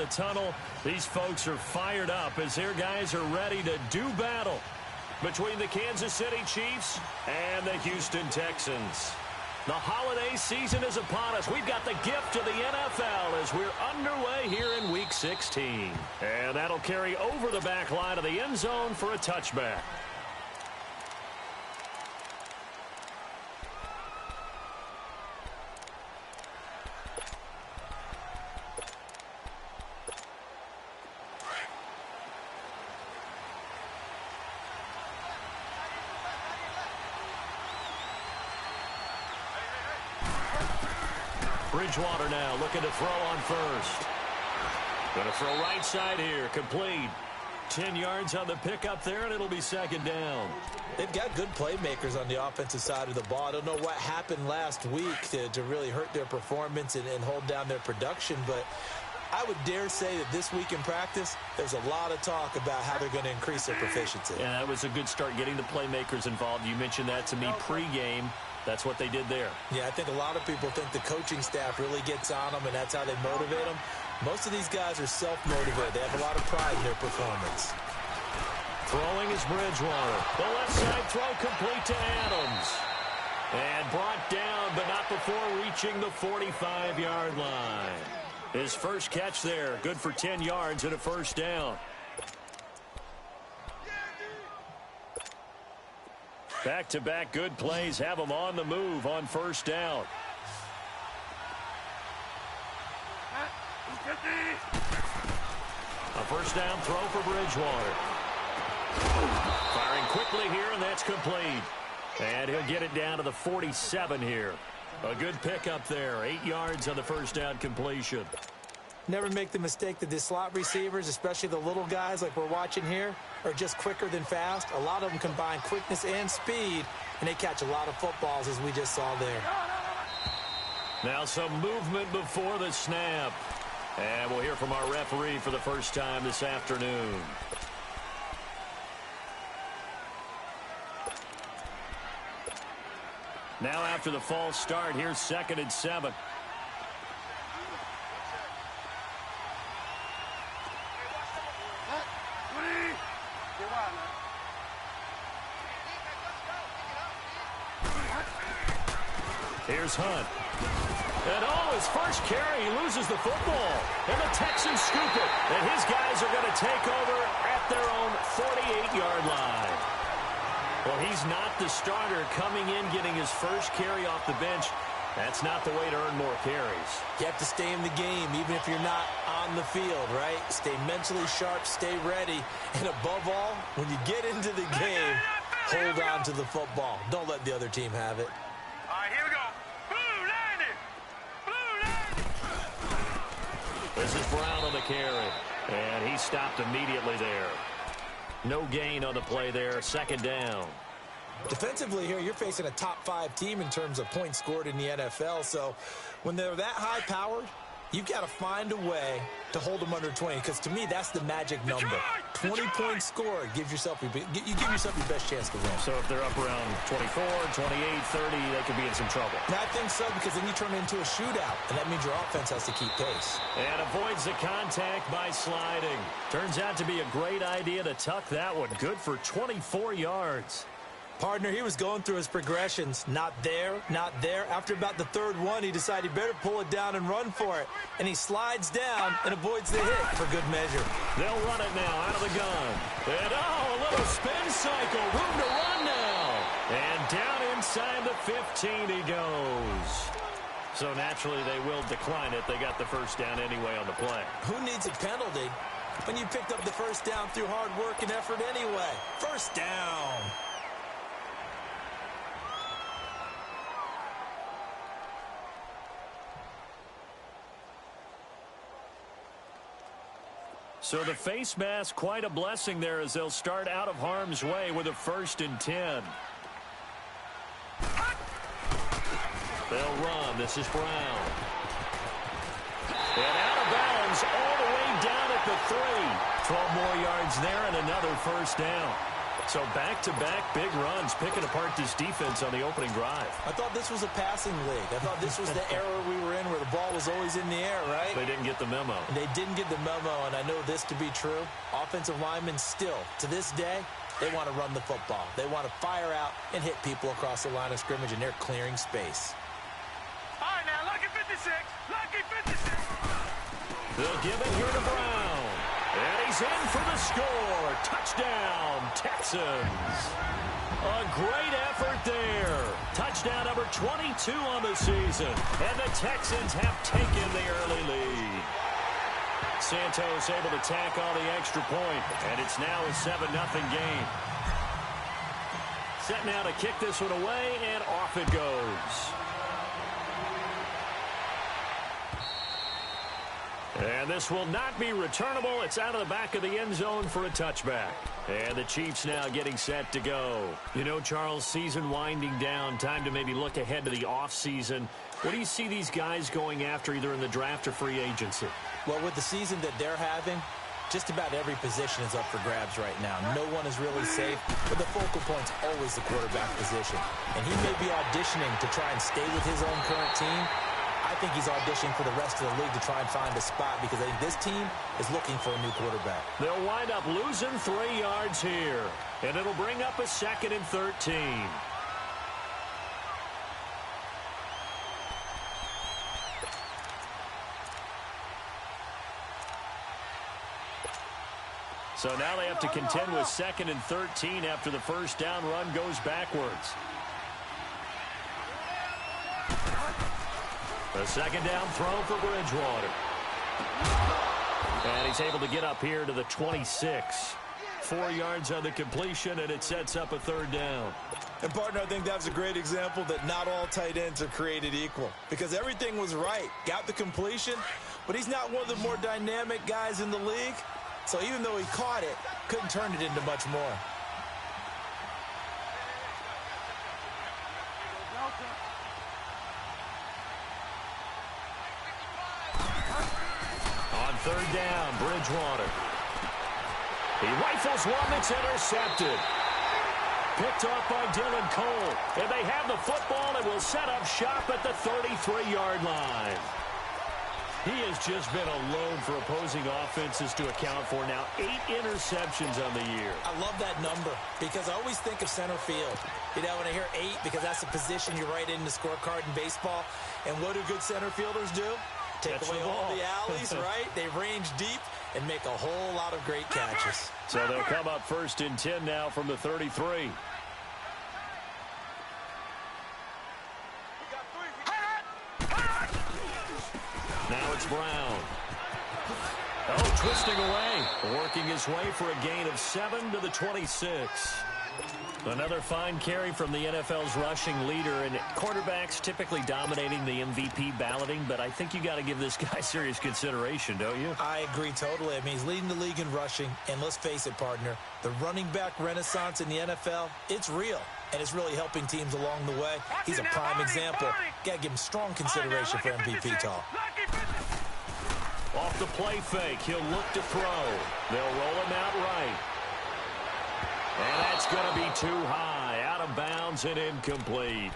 the tunnel. These folks are fired up as their guys are ready to do battle between the Kansas City Chiefs and the Houston Texans. The holiday season is upon us. We've got the gift of the NFL as we're underway here in Week 16. And that'll carry over the back line of the end zone for a touchback. Bridgewater now looking to throw on first. Going to throw right side here. Complete. 10 yards on the pickup there, and it'll be second down. They've got good playmakers on the offensive side of the ball. I don't know what happened last week to really hurt their performance and hold down their production, but I would dare say that this week in practice, there's a lot of talk about how they're going to increase their proficiency. Yeah, that was a good start getting the playmakers involved. You mentioned that to me pregame. That's what they did there. Yeah, I think a lot of people think the coaching staff really gets on them, and that's how they motivate them. Most of these guys are self-motivated. They have a lot of pride in their performance. Throwing is Bridgewater. The left side throw complete to Adams. And brought down, but not before reaching the 45-yard line. His first catch there, good for 10 yards and a first down. Back-to-back good plays have him on the move on first down. A first down throw for Bridgewater. Firing quickly here, and that's complete. And he'll get it down to the 47 here. A good pickup there. 8 yards on the first down completion. Never make the mistake that the slot receivers, especially the little guys like we're watching here, are just quicker than fast. A lot of them combine quickness and speed, and they catch a lot of footballs, as we just saw there. Now some movement before the snap. And we'll hear from our referee for the first time this afternoon. Now after the false start, here's 2nd and 7. Here's Hunt. And his first carry, he loses the football. And the Texans scoop it. And his guys are going to take over at their own 48-yard line. Well, he's not the starter coming in, getting his first carry off the bench. That's not the way to earn more carries. You have to stay in the game, even if you're not on the field, right? Stay mentally sharp, stay ready. And above all, when you get into the game, hold on to the football. Don't let the other team have it. All right, here we go. This is Brown on the carry, and he stopped immediately there. No gain on the play there, 2nd down. Defensively here, you're facing a top-5 team in terms of points scored in the NFL, so when they're that high-powered, you've got to find a way to hold them under 20, because to me, that's the magic number. 20 points scored gives yourself you give yourself your best chance to win. So if they're up around 24, 28, 30, they could be in some trouble. I think so, because then you turn it into a shootout, and that means your offense has to keep pace. And avoids the contact by sliding. Turns out to be a great idea to tuck that one. Good for 24 yards. Partner, he was going through his progressions. Not there, not there. After about the 3rd one, he decided he better pull it down and run for it. And he slides down and avoids the hit for good measure. They'll run it now out of the gun. And a little spin cycle. Room to run now. And down inside the 15 he goes. So naturally they will decline it. They got the first down anyway on the play. Who needs a penalty when you picked up the first down through hard work and effort anyway? First down. So the face mask, quite a blessing there as they'll start out of harm's way with a 1st and 10. They'll run. This is Brown. And out of bounds all the way down at the 3. 12 more yards there and another first down. So back-to-back big runs, picking apart this defense on the opening drive. I thought this was a passing league. I thought this was the era we were in where the ball was always in the air, right? They didn't get the memo. And they didn't get the memo, and I know this to be true. Offensive linemen still, to this day, they want to run the football. They want to fire out and hit people across the line of scrimmage, and they're clearing space. All right, now, lucky 56. Lucky 56. They'll give it here to Brown. And he's in for the score. Touchdown, Texans. A great effort there. Touchdown number 22 on the season. And the Texans have taken the early lead. Santos able to tack on the extra point. And it's now a 7-0 game. Set now to kick this one away, and off it goes. And this will not be returnable. It's out of the back of the end zone for a touchback. And the Chiefs now getting set to go. You know, Charles, season winding down. Time to maybe look ahead to the offseason. What do you see these guys going after either in the draft or free agency? Well, with the season that they're having, just about every position is up for grabs right now. No one is really safe, but the focal point's always the quarterback position. And he may be auditioning to try and stay with his own current team. I think he's auditioning for the rest of the league to try and find a spot because I think this team is looking for a new quarterback. They'll wind up losing 3 yards here, and it'll bring up a 2nd and 13. So now they have to contend with 2nd and 13 after the first down run goes backwards. The second down throw for Bridgewater. And he's able to get up here to the 26. 4 yards on the completion, and it sets up a 3rd down. And, partner, I think that's a great example that not all tight ends are created equal. Because everything was right. Got the completion, but he's not one of the more dynamic guys in the league. So even though he caught it, couldn't turn it into much more. On 3rd down, Bridgewater. He rifles one that's intercepted. Picked off by Dylan Cole. And they have the football and will set up shop at the 33-yard line. He has just been alone for opposing offenses to account for now 8 interceptions on the year. I love that number because I always think of center field. You know, when I hear 8, because that's the position you write in the scorecard in baseball. And what do good center fielders do? Take away all the alleys, right? They range deep and make a whole lot of great catches. So they'll come up 1st and 10 now from the 33. Now it's Brown. Oh, twisting away. Working his way for a gain of 7 to the 26. Another fine carry from the NFL's rushing leader, and quarterbacks typically dominating the MVP balloting, but I think you got to give this guy serious consideration, don't you? I agree totally. I mean, he's leading the league in rushing, and let's face it, partner, the running back renaissance in the NFL, it's real, and it's really helping teams along the way. He's a prime example. Got to give him strong consideration for MVP talk. Off the play fake, he'll look to throw. They'll roll him out right. And that's going to be too high, out of bounds and incomplete.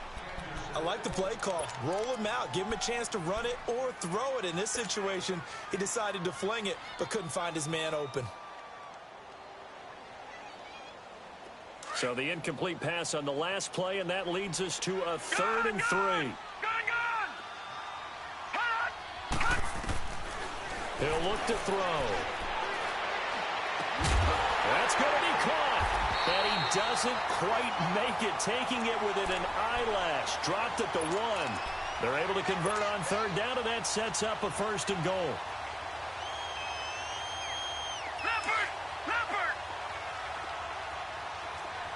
I like the play call. Roll him out. Give him a chance to run it or throw it. In this situation, he decided to fling it, but couldn't find his man open. So the incomplete pass on the last play, and that leads us to a 3rd and 3. He'll look to throw. That's going to be caught. And he doesn't quite make it, taking it within an eyelash. Dropped at the 1. They're able to convert on 3rd down, and that sets up a 1st and goal. Leopard!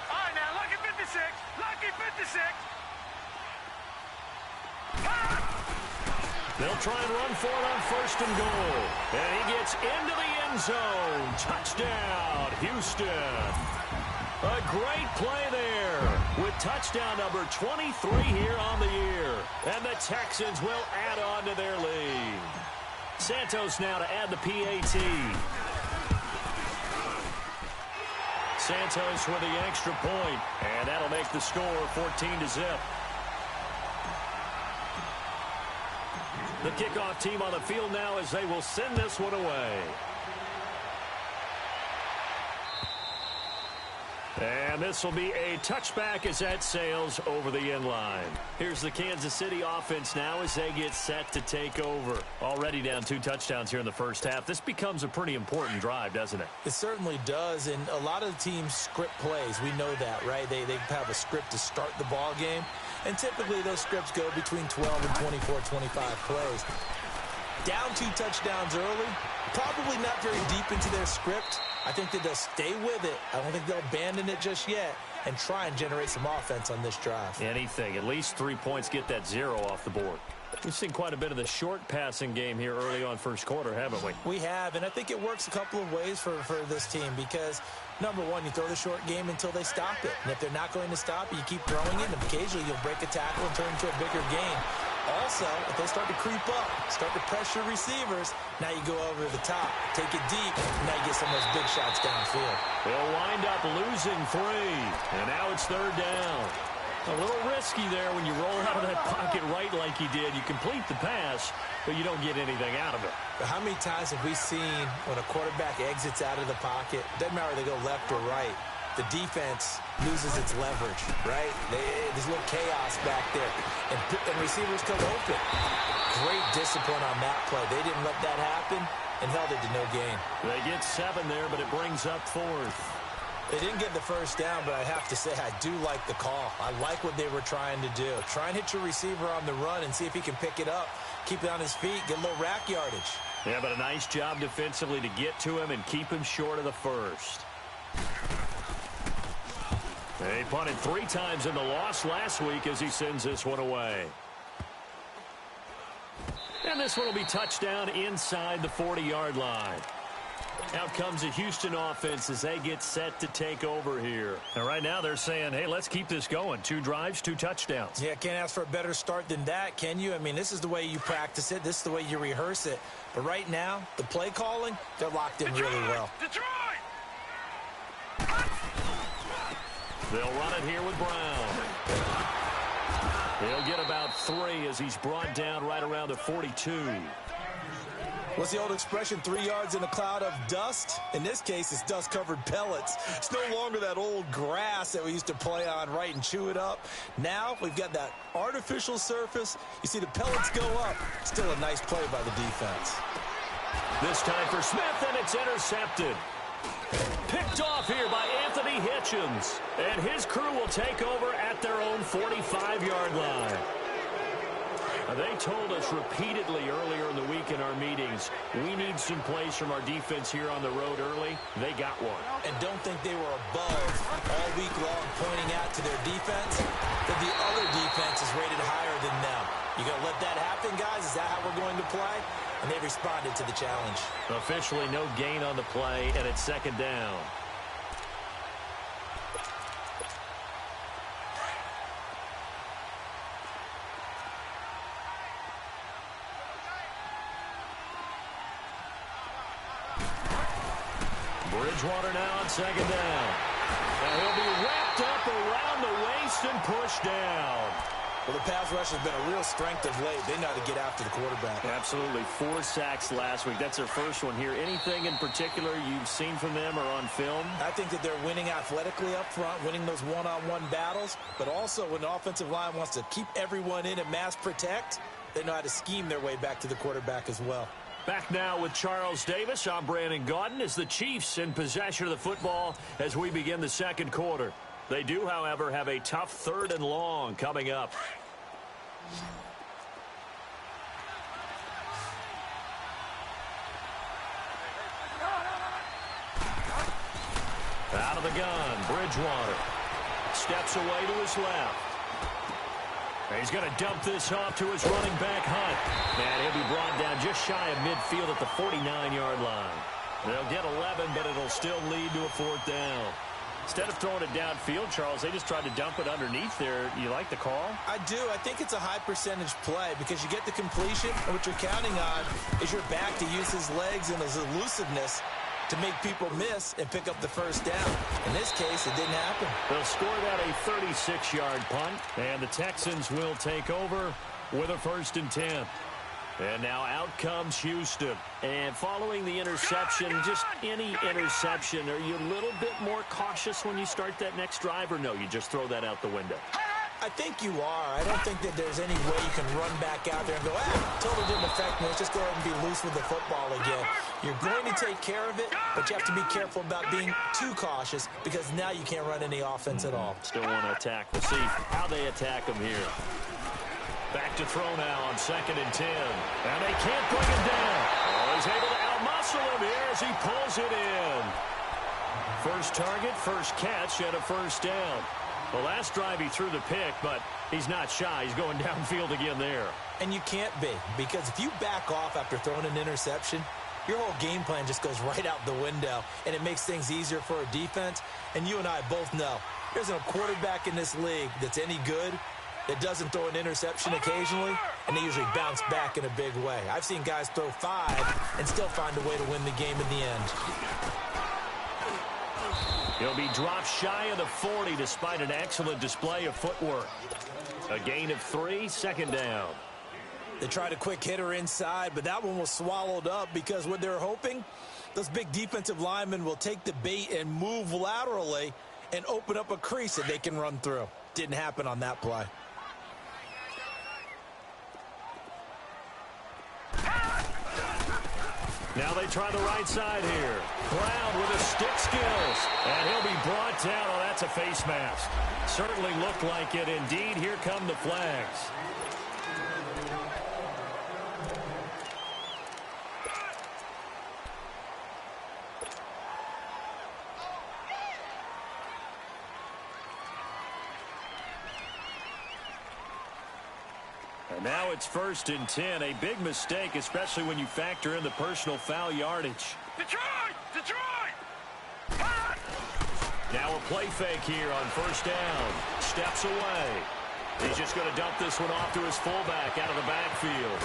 All right, now, lucky 56. Lucky 56. They'll try and run for it on 1st and goal. And he gets into the end zone. Touchdown, Houston. A great play there with touchdown number 23 here on the year. And the Texans will add on to their lead. Santos now to add the PAT. Santos with the extra point, and that'll make the score 14-0. The kickoff team on the field now as they will send this one away. And this will be a touchback as that sails over the end line. Here's the Kansas City offense now as they get set to take over. Already down 2 touchdowns here in the first half. This becomes a pretty important drive, doesn't it? It certainly does, and a lot of the teams script plays. We know that, right? They have a script to start the ball game, and typically those scripts go between 12 and 24, 25 plays. Down 2 touchdowns early, probably not very deep into their script. I think that they'll stay with it. I don't think they'll abandon it just yet and try and generate some offense on this drive. Anything. At least 3 points, get that 0 off the board. We've seen quite a bit of the short passing game here early on first quarter, haven't we? We have, and I think it works a couple of ways for this team because, number one, you throw the short game until they stop it. And if they're not going to stop it, you keep throwing it, and occasionally you'll break a tackle and turn into a bigger game. Also, if they start to creep up, start to pressure receivers, now you go over the top, take it deep, and now you get some of those big shots downfield. They'll wind up losing 3, and now it's 3rd down. A little risky there when you roll out of that pocket right like you did. You complete the pass, but you don't get anything out of it. But how many times have we seen when a quarterback exits out of the pocket, doesn't matter whether they go left or right, the defense loses its leverage, right? There's a little chaos back there, and receivers come open. Great discipline on that play. They didn't let that happen and held it to no gain. They get 7 there, but it brings up 4th. They didn't get the first down, but I have to say I do like the call. I like what they were trying to do. Try and hit your receiver on the run and see if he can pick it up, keep it on his feet, get a little rack yardage. Yeah, but a nice job defensively to get to him and keep him short of the first. They punted 3 times in the loss last week as he sends this one away. And this one will be touchdown inside the 40-yard line. Out comes the Houston offense as they get set to take over here. And right now they're saying, hey, let's keep this going. 2 drives, 2 touchdowns. Yeah, can't ask for a better start than that, can you? I mean, this is the way you practice it. This is the way you rehearse it. But right now, the play calling, they're locked in really well. Detroit! They'll run it here with Brown. He'll get about 3 as he's brought down right around the 42. What's the old expression, 3 yards in a cloud of dust? In this case, it's dust-covered pellets. It's no longer that old grass that we used to play on, right, and chew it up. Now we've got that artificial surface. You see the pellets go up. Still a nice play by the defense. This time for Smith, and it's intercepted. Picked off here by Anthony Hitchens. And his crew will take over at their own 45-yard line. They told us repeatedly earlier in the week in our meetings, we need some plays from our defense here on the road early. They got one. And don't think they were above all week long pointing out to their defense that the other defense is rated higher than them. You going to let that happen, guys? Is that how we're going to play? And they responded to the challenge. Officially no gain on the play, and it's 2nd down. Bridgewater now on 2nd down. And he'll be wrapped up around the waist and pushed down. Well, the pass rush has been a real strength of late. They know how to get after the quarterback. Absolutely. 4 sacks last week. That's their first one here. Anything in particular you've seen from them or on film? I think that they're winning athletically up front, winning those one-on-one battles. But also when the offensive line wants to keep everyone in and mass protect, they know how to scheme their way back to the quarterback as well. Back now with Charles Davis. I'm Brandon Gaudin as the Chiefs in possession of the football as we begin the 2nd quarter. They do, however, have a tough 3rd and long coming up. Out of the gun, Bridgewater. Steps away to his left. He's going to dump this off to his running back, Hunt. And he'll be brought down just shy of midfield at the 49-yard line. They'll get 11, but it'll still lead to a 4th down. Instead of throwing it downfield, Charles, they just tried to dump it underneath there. You like the call? I do. I think it's a high percentage play because you get the completion, and what you're counting on is your back to use his legs and his elusiveness to make people miss and pick up the first down. In this case, it didn't happen. They'll score that a 36-yard punt, and the Texans will take over with a 1st and 10. And now out comes Houston. And following the interception, just any interception, are you a little bit more cautious when you start that next drive, or no, you just throw that out the window? I think you are. I don't think that there's any way you can run back out there and go, totally didn't affect me. Let's just go ahead and be loose with the football again. You're going to take care of it, but you have to be careful about being too cautious because now you can't run any offense at all. Still want to attack. We'll see how they attack them here. Back to throw now on 2nd and 10. And they can't bring him down. Oh, he's able to outmuscle him here as he pulls it in. First target, first catch, and a 1st down. The last drive he threw the pick, but he's not shy. He's going downfield again there. And you can't be, because if you back off after throwing an interception, your whole game plan just goes right out the window, and it makes things easier for a defense. And you and I both know there's no quarterback in this league that's any good that doesn't throw an interception occasionally, and they usually bounce back in a big way. I've seen guys throw 5 and still find a way to win the game in the end. He'll be dropped shy of the 40 despite an excellent display of footwork. A gain of 3, 2nd down. They tried a quick hitter inside, but that one was swallowed up because what they're hoping, those big defensive linemen will take the bait and move laterally and open up a crease that they can run through. Didn't happen on that play. Now they try the right side here. Brown with his stick skills. And he'll be brought down. Oh, that's a face mask. Certainly looked like it. Indeed, here come the flags. And now it's 1st and 10. A big mistake, especially when you factor in the personal foul yardage. Detroit! Detroit! Now a play fake here on 1st down. Steps away. He's just going to dump this one off to his fullback out of the backfield.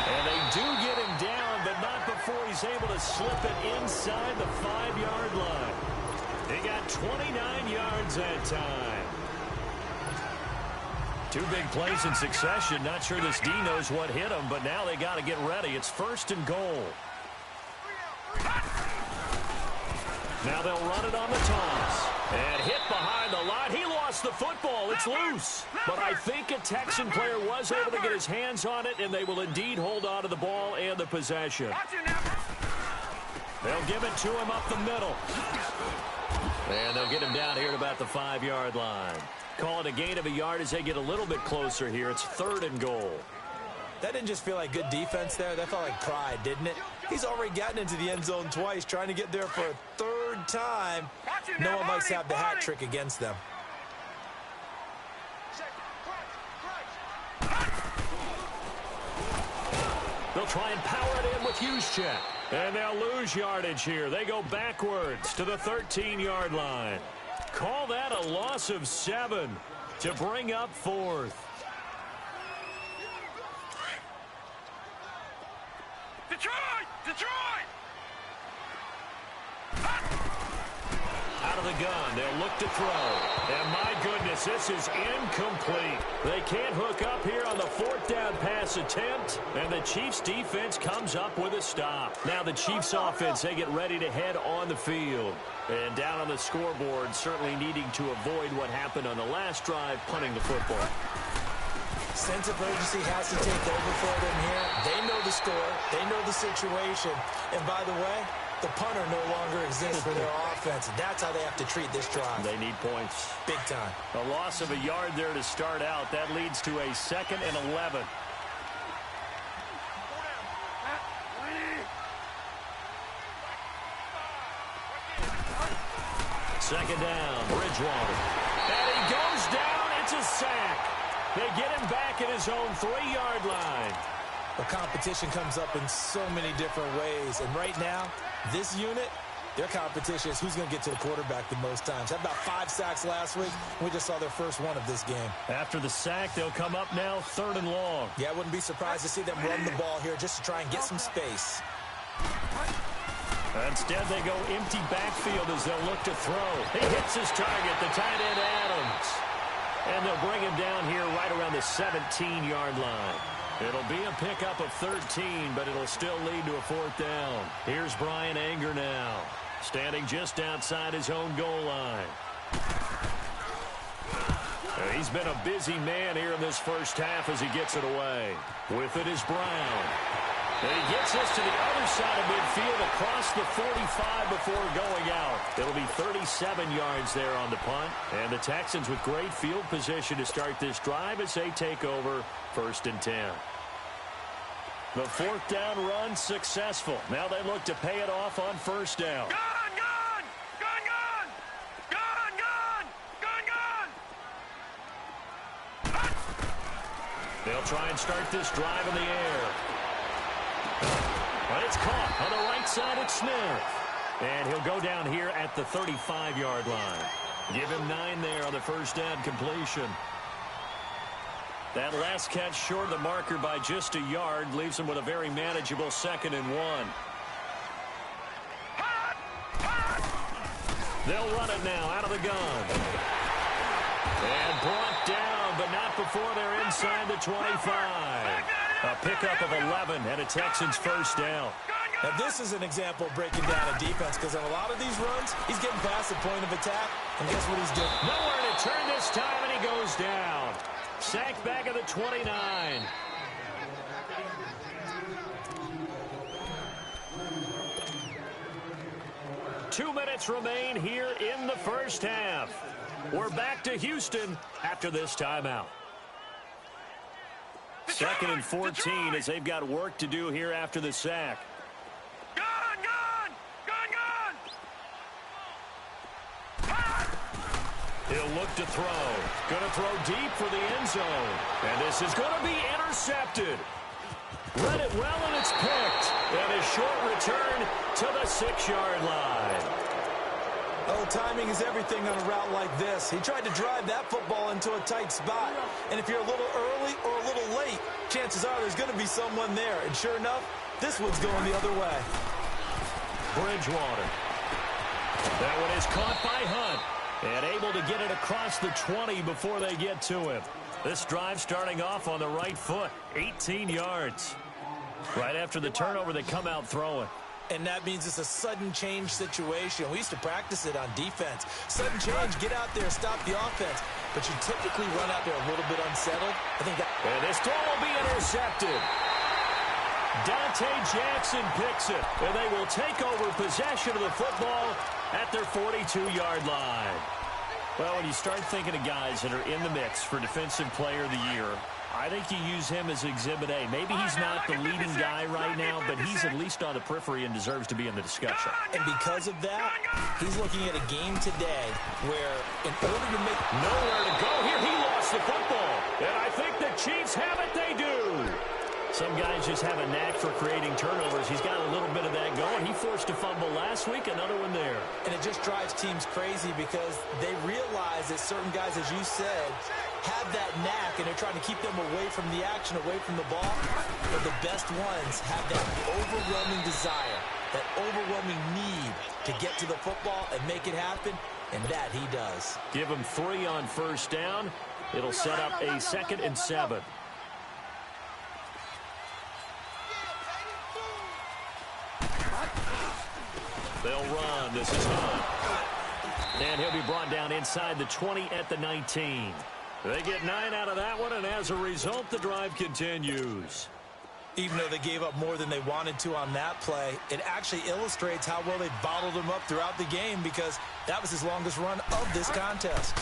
And they do get him down, but not before he's able to slip it inside the 5-yard line. They got 29 yards that time. 2 big plays in succession. Not sure this D knows what hit him, but now they got to get ready. It's 1st and goal. Now they'll run it on the toss. And hit behind the line. He lost the football. It's loose. But I think a Texan player was able to get his hands on it, and they will indeed hold on to the ball and the possession. They'll give it to him up the middle. And they'll get him down here at about the 5-yard line. Call it a gain of a yard as they get a little bit closer here. It's 3rd and goal. That didn't just feel like good defense there. That felt like pride, didn't it? He's already gotten into the end zone twice, trying to get there for a 3rd time. No one likes to have the hat trick against them. They'll try and power it in with Juszczyk. And they'll lose yardage here. They go backwards to the 13-yard line. Call that a loss of 7 to bring up 4th. Detroit! Detroit! Out of the gun, they'll look to throw. And my goodness, this is incomplete. They can't hook up here on the 4th down pass attempt. And the Chiefs defense comes up with a stop. Now the Chiefs offense, they get ready to head on the field. And down on the scoreboard, certainly needing to avoid what happened on the last drive, punting the football. Sense of urgency has to take over for them here. They know the score. They know the situation. And by the way, the punter no longer exists for their offense. And that's how they have to treat this drive. They need points. Big time. A loss of a yard there to start out. That leads to a 2nd and 11. Second down, Bridgewater. And he goes down. It's a sack. They get him back at his own 3-yard line. The competition comes up in so many different ways. And right now, this unit, their competition is who's going to get to the quarterback the most times. Had about 5 sacks last week. We just saw their first one of this game. After the sack, they'll come up now 3rd and long. Yeah, I wouldn't be surprised to see them run the ball here just to try and get some space. Instead, they go empty backfield as they'll look to throw. He hits his target, the tight end Adams. And they'll bring him down here right around the 17-yard line. It'll be a pickup of 13, but it'll still lead to a fourth down. Here's Brian Anger now, standing just outside his own goal line. He's been a busy man here in this first half as he gets it away. With it is Brown. And he gets this to the other side of midfield across the 45 before going out. It'll be 37 yards there on the punt. And the Texans with great field position to start this drive as they take over 1st and 10. The fourth down run successful. Now they look to pay it off on 1st down. Gun, gun! Gun, gun! Gun, gun! Gun! They'll try and start this drive in the air. But it's caught on the right side at Smith. And he'll go down here at the 35-yard line. Give him 9 there on the first down completion. That last catch short of the marker by just a yard leaves him with a very manageable 2nd and 1. They'll run it now out of the gun. And brought down, but not before they're inside the 25. A pickup of 11 and a Texans first down. Now, this is an example of breaking down a defense because on a lot of these runs, he's getting past the point of attack, and guess what he's doing? Nowhere to turn this time, and he goes down. Sacked back at the 29. Two minutes remain here in the first half. We're back to Houston after this timeout. 2nd and 14 as they've got work to do here after the sack. Gun, gun! Gun, gun! He'll look to throw. Going to throw deep for the end zone. And this is going to be intercepted. Read it well, and it's picked. And a short return to the 6-yard line. Oh, timing is everything on a route like this. He tried to drive that football into a tight spot. And if you're a little early or a little late, chances are there's going to be someone there. And sure enough, this one's going the other way. Bridgewater. That one is caught by Hunt. And able to get it across the 20 before they get to him. This drive starting off on the right foot. 18 yards. Right after the turnover, they come out throwing. And that means it's a sudden change situation. We used to practice it on defense. Sudden change, get out there, stop the offense. But you typically run out there a little bit unsettled. I think that... And this throw will be intercepted. Dante Jackson picks it. And they will take over possession of the football at their 42-yard line. Well, when you start thinking of guys that are in the mix for Defensive Player of the Year, I think you use him as Exhibit A. Maybe he's not the leading guy right now, but he's at least on the periphery and deserves to be in the discussion. And because of that, he's looking at a game today where in order to make... Nowhere to go here. He lost the football. And I think the Chiefs have it. They do. Some guys just have a knack for creating turnovers. He's got a little bit of that going. He forced a fumble last week, another one there. And it just drives teams crazy because they realize that certain guys, as you said, have that knack, and they're trying to keep them away from the action, away from the ball. But the best ones have that overwhelming desire, that overwhelming need to get to the football and make it happen, and that he does. Give him 3 on first down. It'll set up a 2nd and 7. They'll run. This is Hunt. And he'll be brought down inside the 20 at the 19. They get 9 out of that one, and as a result, the drive continues. Even though they gave up more than they wanted to on that play, it actually illustrates how well they bottled him up throughout the game because that was his longest run of this contest.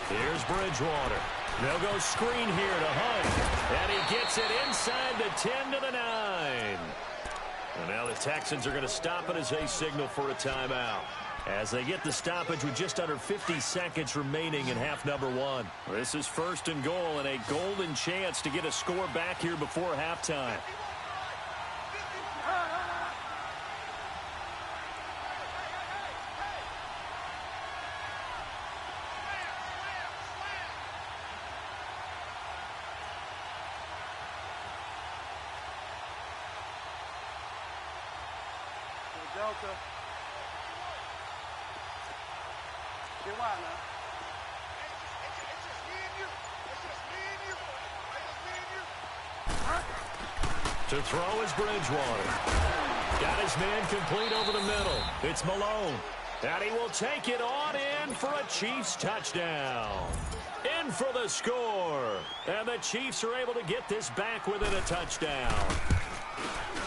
Here's Bridgewater. They'll go screen here to Hunt. And he gets it inside the 10 to the 9. And now the Texans are going to stop it as they signal for a timeout. As they get the stoppage with just under 50 seconds remaining in half number 1. This is 1st and goal and a golden chance to get a score back here before halftime. Delta. Get wide now. It's just me and you. It's just me and you. It's just me and you. To throw is Bridgewater. Got his man complete over the middle. It's Malone. And he will take it on in for a Chiefs touchdown. In for the score. And the Chiefs are able to get this back within a touchdown.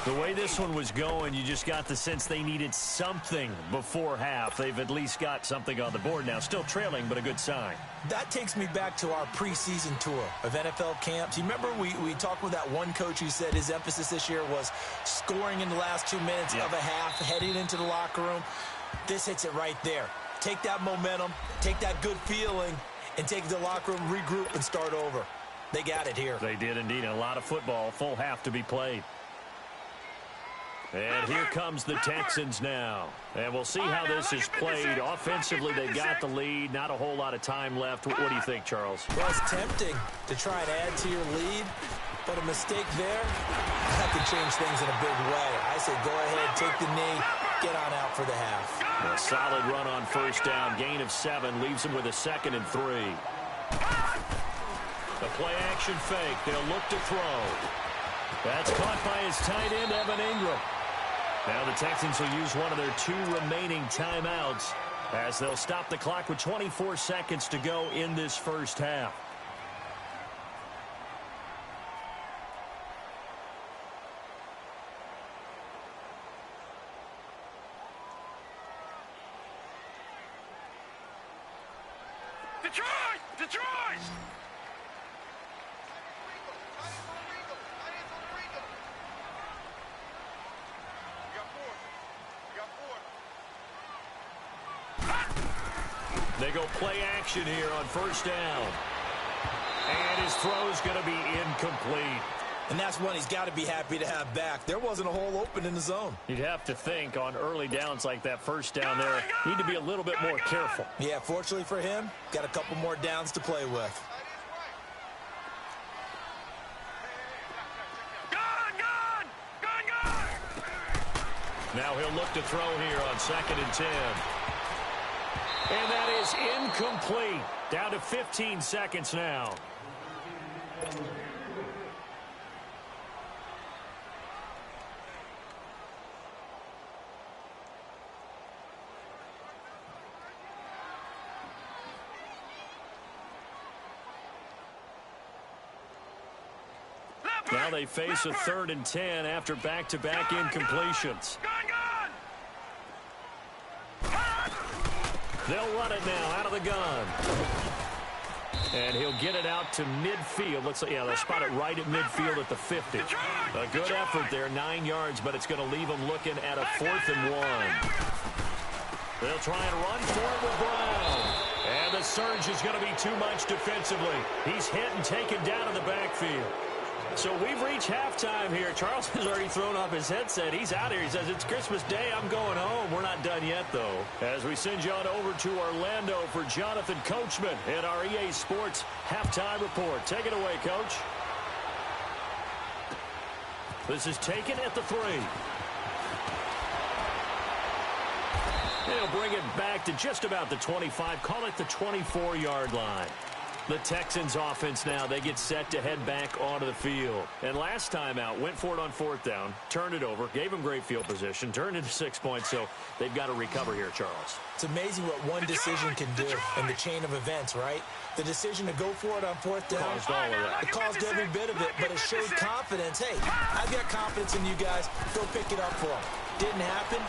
The way this one was going, you just got the sense they needed something before half. They've at least got something on the board now. Still trailing, but a good sign. That takes me back to our preseason tour of NFL camps. You remember we talked with that one coach who said his emphasis this year was scoring in the last 2 minutes of a half, heading into the locker room. This hits it right there. Take that momentum, take that good feeling, and take it to the locker room, regroup, and start over. They got it here. They did indeed. A lot of football, full half to be played. And here comes the Texans now. And we'll see how this is played. Offensively, they've got the lead. Not a whole lot of time left. What do you think, Charles? Well, it's tempting to try and add to your lead, but a mistake there, that could change things in a big way. I say go ahead, take the knee, get on out for the half. A solid run on first down. Gain of 7 leaves him with a 2nd and 3. The play-action fake. They'll look to throw. That's caught by his tight end, Evan Ingram. Now the Texans will use one of their 2 remaining timeouts as they'll stop the clock with 24 seconds to go in this first half. Detroit! Detroit! They go play action here on first down. And his throw is going to be incomplete. And that's one he's got to be happy to have back. There wasn't a hole open in the zone. You'd have to think on early downs like that first down there, need to be a little bit more careful. Yeah, fortunately for him, got a couple more downs to play with. Now he'll look to throw here on 2nd and 10. And that is incomplete. Down to 15 seconds now. Now they face a 3rd and 10 after back-to-back incompletions. They'll run it now out of the gun. And he'll get it out to midfield. Let's see, yeah, they'll spot it right at midfield at the 50. A good effort there, 9 yards, but it's going to leave them looking at a 4th and 1. They'll try and run for it with Brown. And the surge is going to be too much defensively. He's hit and taken down in the backfield. So we've reached halftime here. Charles has already thrown off his headset. He's out here. He says, it's Christmas Day. I'm going home. We're not done yet, though. As we send you on over to Orlando for Jonathan Coachman in our EA Sports Halftime Report. Take it away, Coach. This is taken at the 3. They'll bring it back to just about the 25. Call it the 24-yard line. The Texans offense now, they get set to head back onto the field. And last time out, went for it on 4th down, turned it over, gave them great field position, turned into 6 points, so they've got to recover here, Charles. It's amazing what one decision can do in the chain of events, right? The decision to go for it on 4th down. Caused all of that. It caused every bit of it, but it showed confidence. Hey, I've got confidence in you guys. Go pick it up for them. Didn't happen.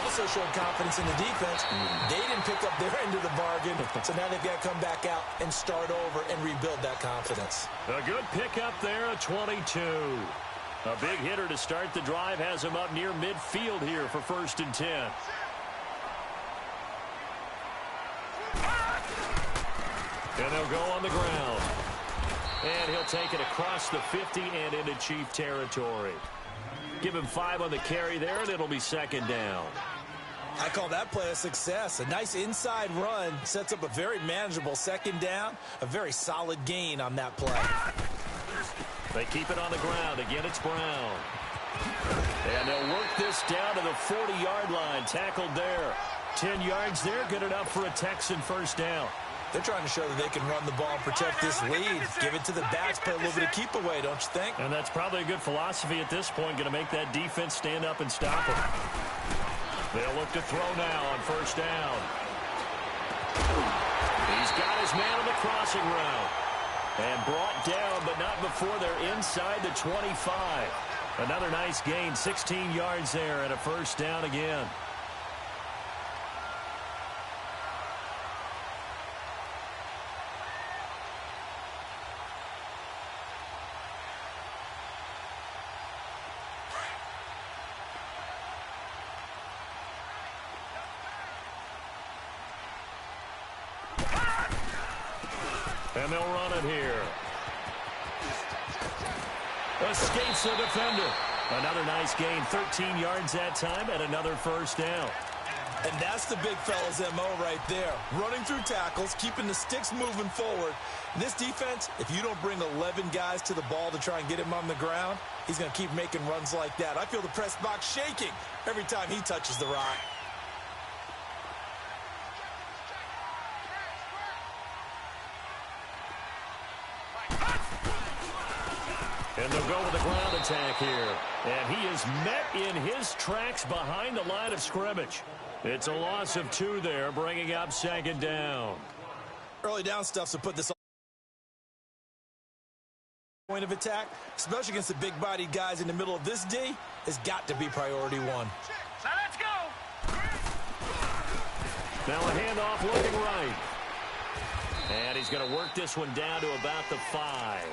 Also showed confidence in the defense. They didn't pick up their end of the bargain, so now they've got to come back out and start over and rebuild that confidence. A good pickup there, a 22. A big hitter to start the drive has him up near midfield here for 1st and 10. And they'll go on the ground. And he'll take it across the 50 and into Chief territory. Give him 5 on the carry there, and it'll be 2nd down. I call that play a success. A nice inside run sets up a very manageable 2nd down. A very solid gain on that play. They keep it on the ground. Again, it's Brown. And they'll work this down to the 40-yard line. Tackled there. 10 yards there. Good enough for a Texan first down. They're trying to show that they can run the ball and protect this lead. Give it to the backs, play a little bit of keep away, don't you think? And that's probably a good philosophy at this point. Going to make that defense stand up and stop them. They'll look to throw now on first down. He's got his man on the crossing route. And brought down, but not before they're inside the 25. Another nice gain, 16 yards there, and a first down again. And they'll run it here. Escapes the defender. Another nice gain, 13 yards that time, and another first down. And that's the big fella's MO right there. Running through tackles, keeping the sticks moving forward. This defense, if you don't bring 11 guys to the ball to try and get him on the ground, he's going to keep making runs like that. I feel the press box shaking every time he touches the rock. And they'll go with the ground attack here. And he is met in his tracks behind the line of scrimmage. It's a loss of 2 there, bringing up second down. Early down stuff, so put this on point of attack, especially against the big-bodied guys in the middle of this D, has got to be priority 1. Now let's go. Now a handoff looking right. And he's going to work this one down to about the 5.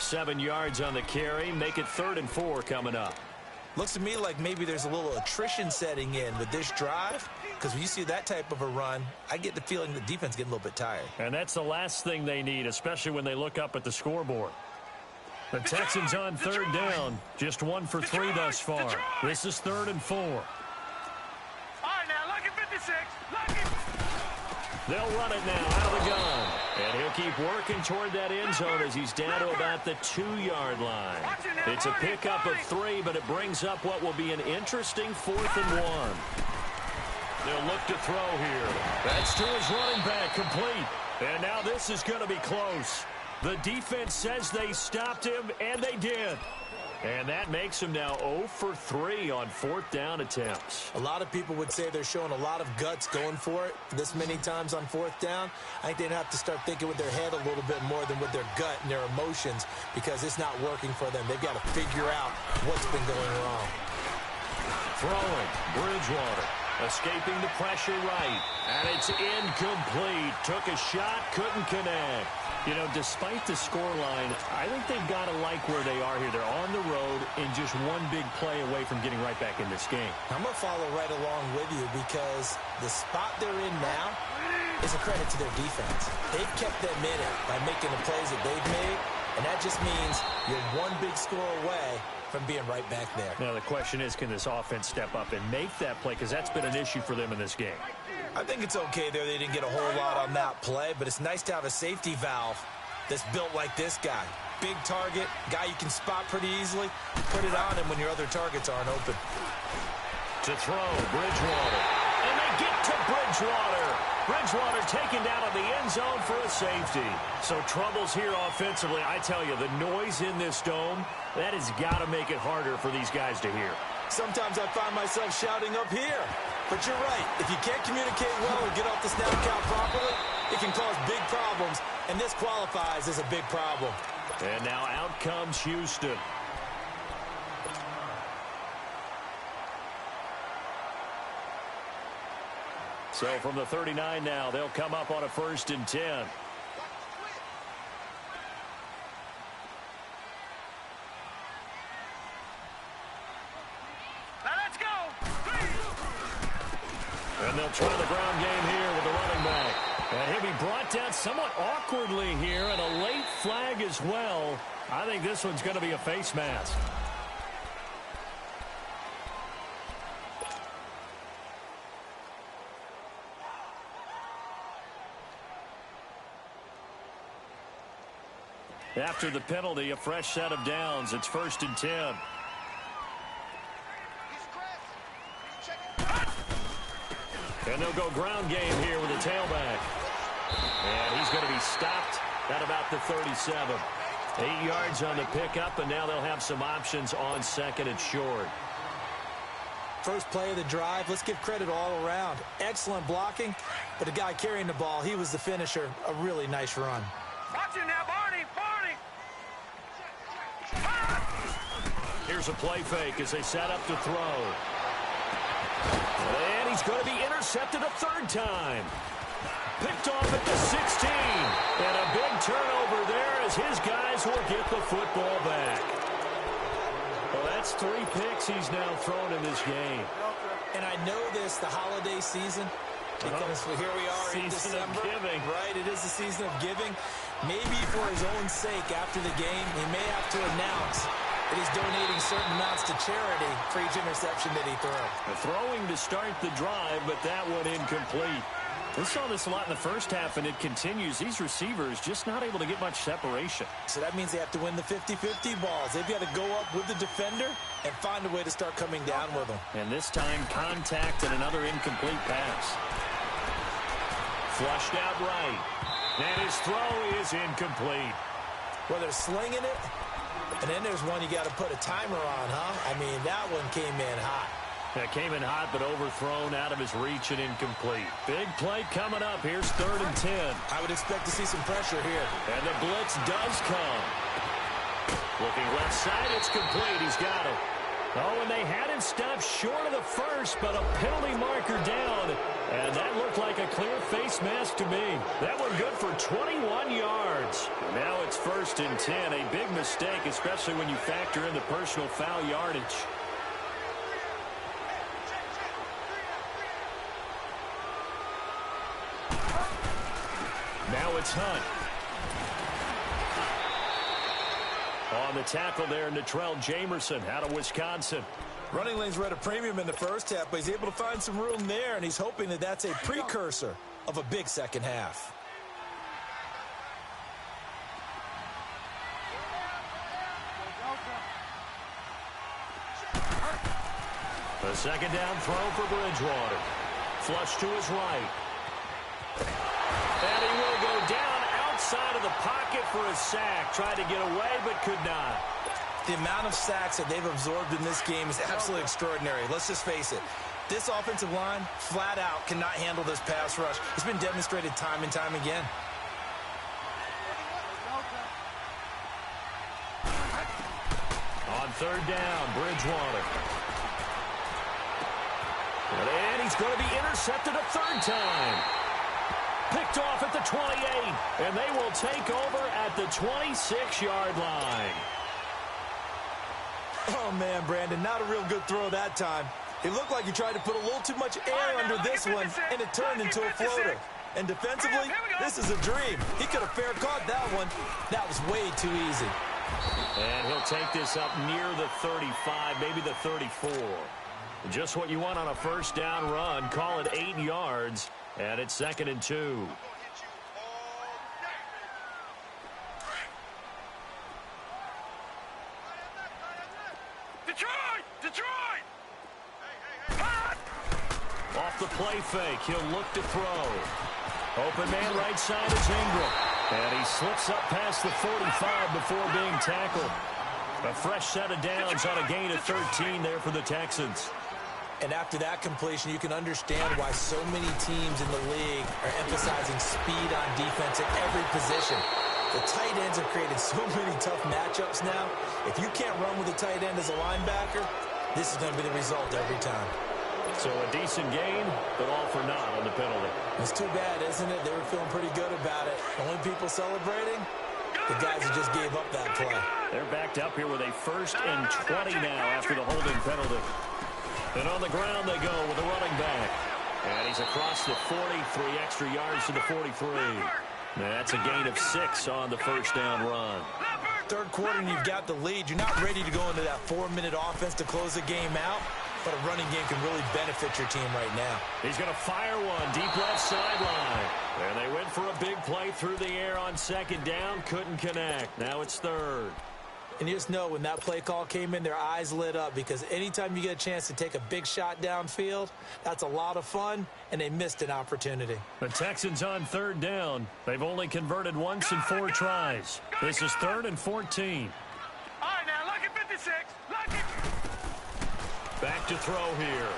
7 yards on the carry. Make it 3rd and 4 coming up. Looks to me like maybe there's a little attrition setting in with this drive, because when you see that type of a run, I get the feeling the defense getting a little bit tired. And that's the last thing they need, especially when they look up at the scoreboard. The Texans on 3rd down. Just 1 for 3 thus far. This is 3rd and 4. All right, now, lucky 56. Lucky. They'll run it now out of the gun. And he'll keep working toward that end zone as he's down to about the 2-yard line. It's a pickup of 3, but it brings up what will be an interesting 4th and 1. They'll look to throw here. That's to his running back, complete. And now this is going to be close. The defense says they stopped him, and they did. And that makes him now 0 for 3 on 4th down attempts. A lot of people would say they're showing a lot of guts going for it this many times on 4th down. I think they'd have to start thinking with their head a little bit more than with their gut and their emotions, because it's not working for them. They've got to figure out what's been going wrong. Throwing, Bridgewater, escaping the pressure right, and it's incomplete. Took a shot, couldn't connect. You know, despite the scoreline, I think they've got to like where they are here. They're on the road and just one big play away from getting right back in this game. I'm going to follow right along with you, because the spot they're in now is a credit to their defense. They've kept them in it by making the plays that they've made, and that just means you're one big score away from being right back there. Now the question is, can this offense step up and make that play? Because that's been an issue for them in this game. I think it's okay there. They didn't get a whole lot on that play, but it's nice to have a safety valve that's built like this guy. Big target, guy you can spot pretty easily. Put it on him when your other targets aren't open. To throw, Bridgewater. And they get to Bridgewater. Bridgewater taken down on the end zone for a safety. So troubles here offensively. I tell you, the noise in this dome, that has got to make it harder for these guys to hear. Sometimes I find myself shouting up here. But you're right. If you can't communicate well or get off the snap count properly, it can cause big problems, and this qualifies as a big problem. And now out comes Houston. So from the 39 now, they'll come up on a 1st and 10. And they'll try the ground game here with the running back. And he'll be brought down somewhat awkwardly here, and a late flag as well. I think this one's going to be a face mask. After the penalty, a fresh set of downs. It's 1st and 10. And they'll go ground game here with a tailback. And he's going to be stopped at about the 37. 8 yards on the pickup, and now they'll have some options on second and short. First play of the drive, let's give credit all around. Excellent blocking, but the guy carrying the ball, he was the finisher. A really nice run. Watch it now, Barney! Here's a play fake as they set up to throw. And he's going to be intercepted a third time. Picked off at the 16. And a big turnover there as his guys will get the football back. Well, that's 3 picks he's now thrown in this game. And I know this, the holiday season, because here we are in December. Giving. Right, it is the season of giving. Maybe for his own sake after the game, he may have to announce that he's donating certain amounts to charity for each interception that he throws. Throwing to start the drive, but that one incomplete. We saw this a lot in the first half, and it continues. These receivers just not able to get much separation. So that means they have to win the 50-50 balls. They've got to go up with the defender and find a way to start coming down with them. And this time, contact and another incomplete pass. Flushed out right. And his throw is incomplete. Well, they're slinging it, and then there's one you got to put a timer on, huh? I mean, that one came in hot. That came in hot, but overthrown out of his reach and incomplete. Big play coming up. Here's 3rd and 10. I would expect to see some pressure here. And the blitz does come. Looking left side, it's complete. He's got it. Oh, and they had him stopped short of the first, but a penalty marker down. And that looked like a clear face mask to me. That one good for 21 yards. Now it's 1st and 10. A big mistake, especially when you factor in the personal foul yardage. Now it's Hunt. On the tackle there, Natrell Jamerson out of Wisconsin. Running lanes were at a premium in the first half, but he's able to find some room there, and he's hoping that that's a precursor of a big second half. The second down throw for Bridgewater. Flush to his right. And he will go down outside of the pocket for a sack. Tried to get away, but could not. The amount of sacks that they've absorbed in this game is absolutely extraordinary. Let's just face it. This offensive line, flat out, cannot handle this pass rush. It's been demonstrated time and time again. On 3rd down, Bridgewater. And he's going to be intercepted a 3rd time. Picked off at the 28, and they will take over at the 26-yard line. Oh, man, Brandon, not a real good throw that time. It looked like he tried to put a little too much air under this one, and it turned into a floater. And defensively, this is a dream. He could have fair caught that one. That was way too easy. And he'll take this up near the 35, maybe the 34. Just what you want on a 1st down run. Call it 8 yards. And it's 2nd and 2. Detroit! Off the play fake, he'll look to throw. Open man right side is Ingram. And he slips up past the 45 before being tackled. A fresh set of downs on a gain of 13 there for the Texans. And after that completion, you can understand why so many teams in the league are emphasizing speed on defense at every position. The tight ends have created so many tough matchups now. If you can't run with a tight end as a linebacker, this is going to be the result every time. So a decent gain, but all for naught on the penalty. It's too bad, isn't it? They were feeling pretty good about it. Only people celebrating, the guys who just gave up that play. They're backed up here with a 1st and 20 now after the holding penalty. And on the ground they go with a running back. And he's across the 40, 3 extra yards to the 43. That's a gain of 6 on the 1st down run. 3rd quarter and you've got the lead. You're not ready to go into that 4-minute offense to close the game out, but a running game can really benefit your team right now. He's going to fire one deep left sideline. And they went for a big play through the air on 2nd down. Couldn't connect. Now it's 3rd. And you just know when that play call came in, their eyes lit up because anytime you get a chance to take a big shot downfield, that's a lot of fun, and they missed an opportunity. The Texans on third down. They've only converted once in 4 tries. This is 3rd and 14. All right, now, look at 56. Look at... Back to throw here.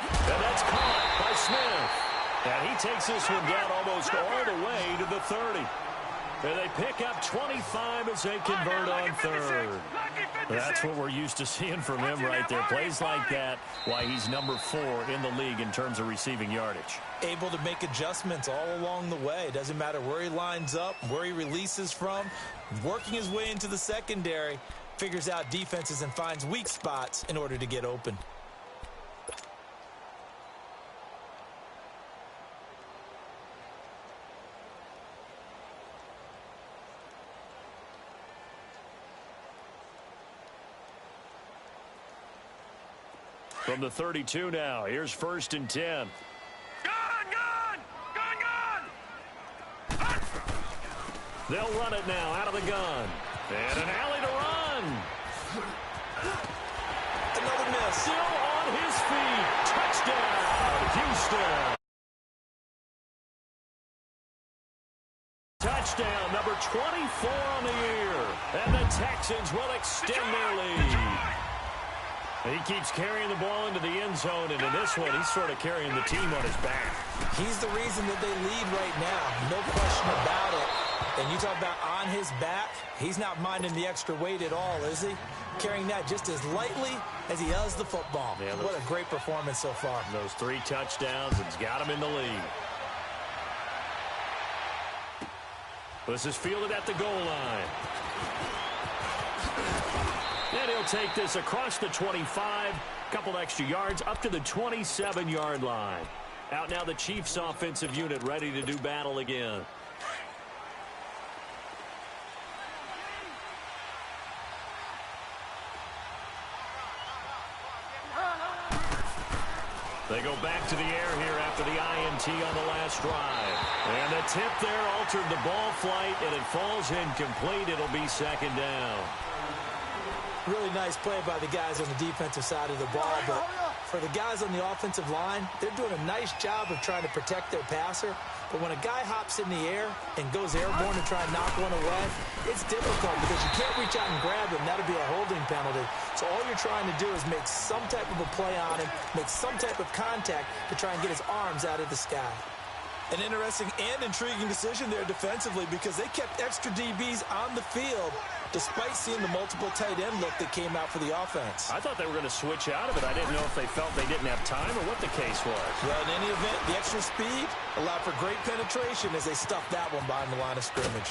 And that's caught by Smith. And he takes this one down almost all the way to the 30. And they pick up 25 as they convert on 3rd. That's what we're used to seeing from him right there. Plays like that, why he's number 4 in the league in terms of receiving yardage. Able to make adjustments all along the way. Doesn't matter where he lines up, where he releases from. Working his way into the secondary, figures out defenses and finds weak spots in order to get open. From the 32 now, here's 1st and 10. Gun! They'll run it now out of the gun. And an alley to run. Another miss. Still on his feet. Touchdown, Houston. Touchdown, number 24 on the year. And the Texans will extend their lead. He keeps carrying the ball into the end zone, and in this one, he's sort of carrying the team on his back. He's the reason that they lead right now. No question about it. And you talk about on his back, he's not minding the extra weight at all, is he? Carrying that just as lightly as he does the football. Yeah, what a great performance so far. Those 3 touchdowns, it's got him in the lead. This is fielded at the goal line. And he'll take this across the 25, couple extra yards up to the 27-yard line. Out now the Chiefs offensive unit ready to do battle again. They go back to the air here after the INT on the last drive. And the tip there altered the ball flight, and it falls incomplete. It'll be 2nd down. Really nice play by the guys on the defensive side of the ball, but for the guys on the offensive line, they're doing a nice job of trying to protect their passer. But when a guy hops in the air and goes airborne to try and knock one away, it's difficult because you can't reach out and grab him. That'll be a holding penalty. So all you're trying to do is make some type of a play on him, make some type of contact to try and get his arms out of the sky. An interesting and intriguing decision there defensively because they kept extra DBs on the field despite seeing the multiple tight end look that came out for the offense. I thought they were going to switch out of it. I didn't know if they felt they didn't have time or what the case was. Well, in any event, the extra speed allowed for great penetration as they stuffed that one behind the line of scrimmage.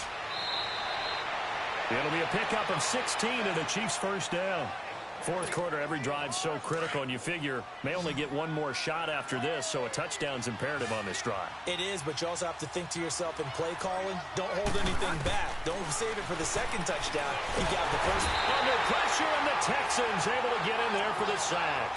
It'll be a pickup of 16 and the Chiefs' 1st down. 4th quarter, every drive's so critical, and you figure may only get one more shot after this, so a touchdown's imperative on this drive. It is, but you also have to think to yourself in play calling, don't hold anything back. Don't save it for the 2nd touchdown. You got the first. Under pressure, and the Texans able to get in there for the sack.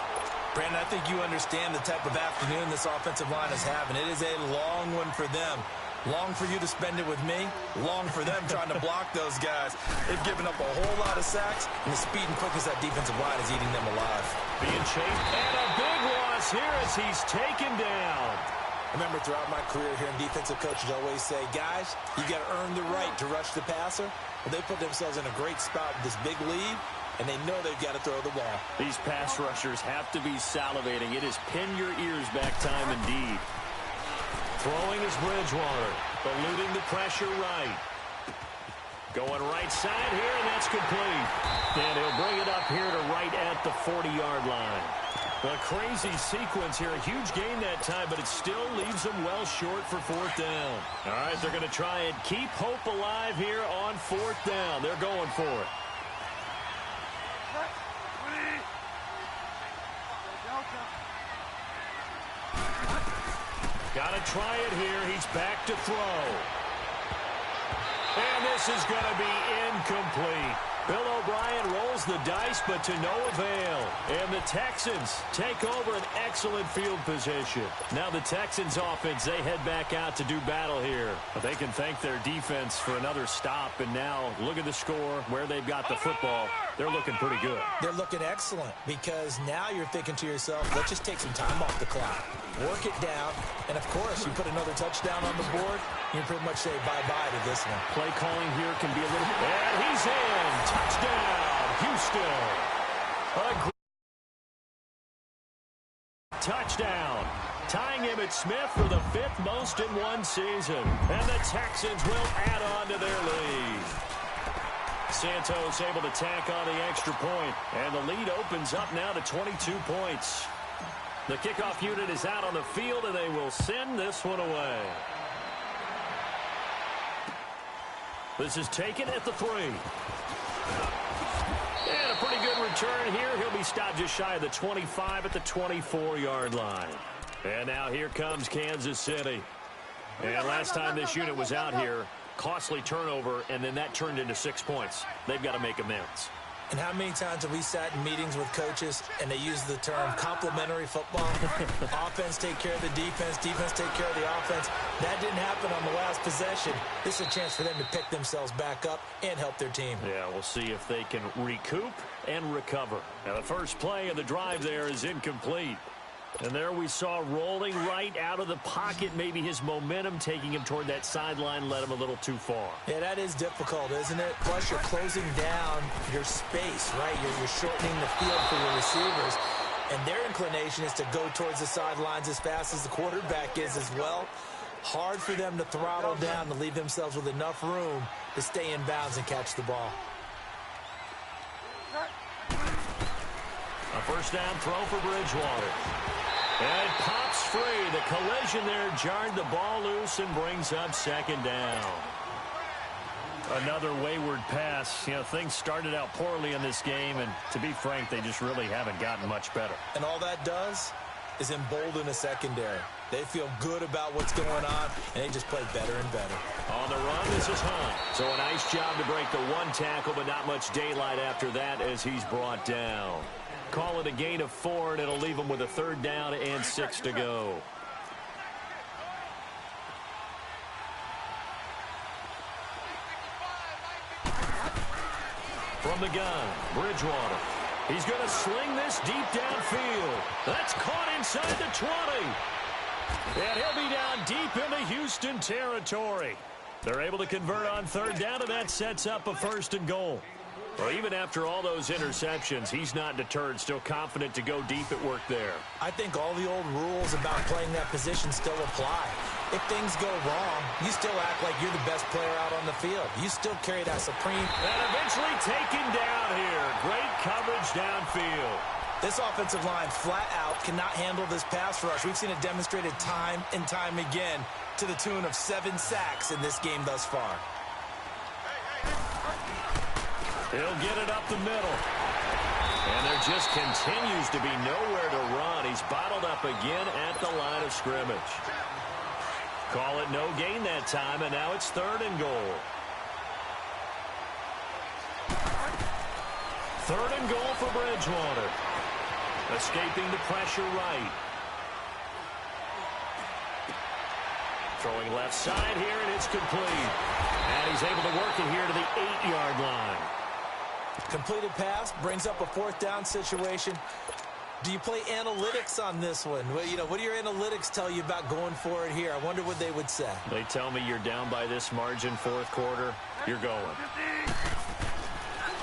Brandon, I think you understand the type of afternoon this offensive line is having. It is a long one for them. Long for you to spend it with me. Long for them trying to block those guys. They've given up a whole lot of sacks, and the speed and quickness of that defensive line is eating them alive. Being chased, and a big loss here as he's taken down. I remember throughout my career hearing defensive coaches always say, guys, you got to earn the right to rush the passer. Well, they put themselves in a great spot with this big lead, and they know they've got to throw the ball. These pass rushers have to be salivating. It is pin your ears back time indeed. Throwing is Bridgewater, eluding the pressure right. Going right side here, and that's complete. And he'll bring it up here to right at the 40-yard line. A crazy sequence here. A huge gain that time, but it still leaves them well short for 4th down. All right, they're going to try and keep hope alive here on 4th down. They're going for it. Got to try it here. He's back to throw. And this is going to be incomplete. Bill O'Brien rolls the dice, but to no avail. And the Texans take over an excellent field position. Now the Texans offense, they head back out to do battle here. But they can thank their defense for another stop. And now look at the score, where they've got the football. They're looking pretty good. They're looking excellent because now you're thinking to yourself, let's just take some time off the clock. Work it down. And, of course, you put another touchdown on the board, you pretty much say bye-bye to this one. Play calling here can be a little... And he's in. Touchdown, Houston. Touchdown. Tying Emmitt Smith for the 5th most in one season. And the Texans will add on to their lead. Santos able to tack on the extra point. And the lead opens up now to 22 points. The kickoff unit is out on the field, and they will send this one away. This is taken at the 3. And a pretty good return here. He'll be stopped just shy of the 25 at the 24-yard line. And now here comes Kansas City. And last time this unit was out here, costly turnover, and then that turned into 6 points. They've got to make amends. And how many times have we sat in meetings with coaches and they use the term complementary football? Offense take care of the defense, defense take care of the offense. That didn't happen on the last possession. This is a chance for them to pick themselves back up and help their team. Yeah, we'll see if they can recoup and recover. Now the first play of the drive there is incomplete. And there we saw rolling right out of the pocket. Maybe his momentum taking him toward that sideline led him a little too far. Yeah, that is difficult, isn't it? Plus, you're closing down your space, right? You're shortening the field for your receivers. And their inclination is to go towards the sidelines as fast as the quarterback is as well. Hard for them to throttle down to leave themselves with enough room to stay in bounds and catch the ball. A first down throw for Bridgewater. And it pops free. The collision there jarred the ball loose and brings up second down. Another wayward pass. You know, things started out poorly in this game, and to be frank, they just really haven't gotten much better. And all that does is embolden a secondary. They feel good about what's going on, and they just play better and better. On the run, this is Hunt. So a nice job to break the one tackle, but not much daylight after that as he's brought down. Call it a gain of 4, and it'll leave them with a 3rd down and 6 to go. From the gun, Bridgewater. He's going to sling this deep downfield. That's caught inside the 20. And he'll be down deep into Houston territory. They're able to convert on 3rd down, and that sets up a 1st and goal. Well, even after all those interceptions, he's not deterred, still confident to go deep at work there. I think all the old rules about playing that position still apply. If things go wrong, you still act like you're the best player out on the field. You still carry that supreme. And eventually taken down here. Great coverage downfield. This offensive line flat out cannot handle this pass rush. We've seen it demonstrated time and time again to the tune of 7 sacks in this game thus far. He'll get it up the middle. And there just continues to be nowhere to run. He's bottled up again at the line of scrimmage. Call it no gain that time, and now it's 3rd and goal. 3rd and goal for Bridgewater. Escaping the pressure right. Throwing left side here, and it's complete. And he's able to work it here to the 8-yard line. Completed pass brings up a 4th down situation. Do you play analytics on this one? Well, you know, what do your analytics tell you about going for it here? I wonder what they would say. They tell me you're down by this margin 4th quarter. You're going.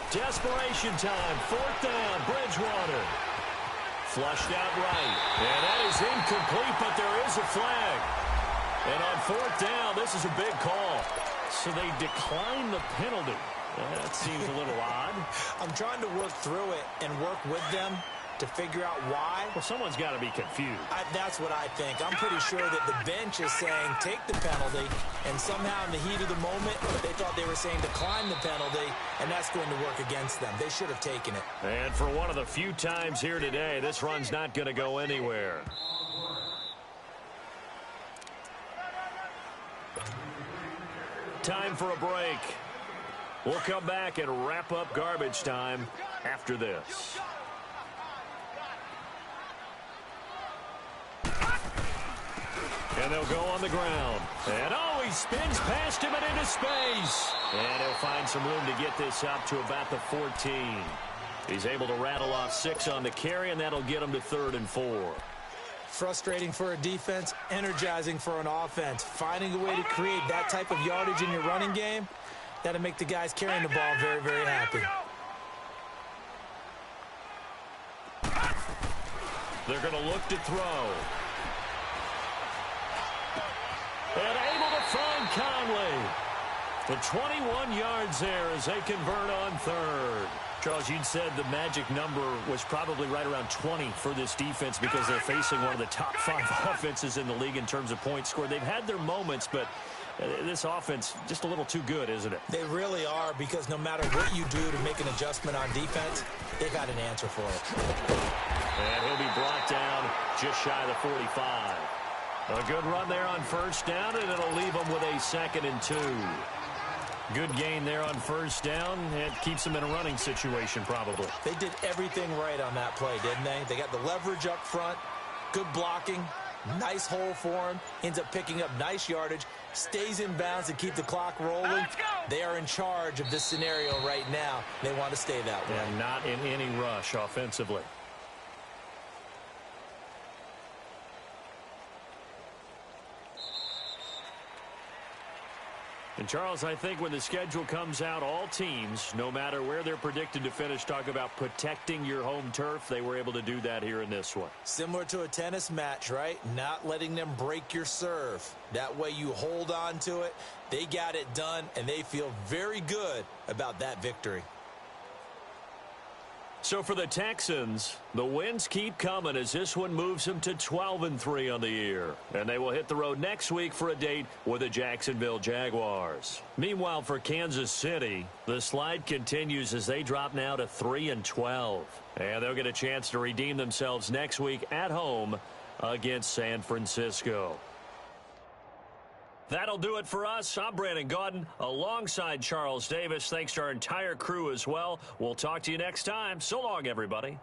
Desperation time. 4th down. Bridgewater. Flushed out right. And that is incomplete, but there is a flag. And on 4th down, this is a big call. So they decline the penalty. That seems a little odd. I'm trying to work through it and work with them to figure out why. Well, someone's got to be confused. That's what I think. I'm pretty sure that the bench is saying take the penalty, and somehow in the heat of the moment, they thought they were saying decline the penalty, and that's going to work against them. They should have taken it. And for one of the few times here today, this run's not going to go anywhere. Time for a break. We'll come back and wrap up garbage time after this. And they'll go on the ground. And oh, he spins past him and into space. And he'll find some room to get this up to about the 14. He's able to rattle off 6 on the carry, and that'll get him to 3rd and 4. Frustrating for a defense, energizing for an offense. Finding a way to create that type of yardage in your running game, that'll make the guys carrying the ball very, very happy. They're going to look to throw. And able to find Conley. The 21 yards there as they convert on 3rd. Charles, you'd said the magic number was probably right around 20 for this defense because they're facing one of the top 5 offenses in the league in terms of points scored. They've had their moments, but this offense just a little too good, isn't it? They really are, because no matter what you do to make an adjustment on defense, they've got an answer for it. And he'll be brought down just shy of the 45. A good run there on 1st down, and it'll leave them with a 2nd and 2. Good gain there on 1st down. It keeps them in a running situation, probably. They did everything right on that play, didn't they? They got the leverage up front, good blocking, nice hole for him, ends up picking up nice yardage, stays in bounds to keep the clock rolling. They are in charge of this scenario right now. They want to stay that way. And not in any rush offensively. And, Charles, I think when the schedule comes out, all teams, no matter where they're predicted to finish, talk about protecting your home turf. They were able to do that here in this one. Similar to a tennis match, right? Not letting them break your serve. That way you hold on to it. They got it done, and they feel very good about that victory. So for the Texans, the wins keep coming as this one moves them to 12-3 on the year. And they will hit the road next week for a date with the Jacksonville Jaguars. Meanwhile, for Kansas City, the slide continues as they drop now to 3-12. And they'll get a chance to redeem themselves next week at home against San Francisco. That'll do it for us. I'm Brandon Gaudin alongside Charles Davis. Thanks to our entire crew as well. We'll talk to you next time. So long, everybody.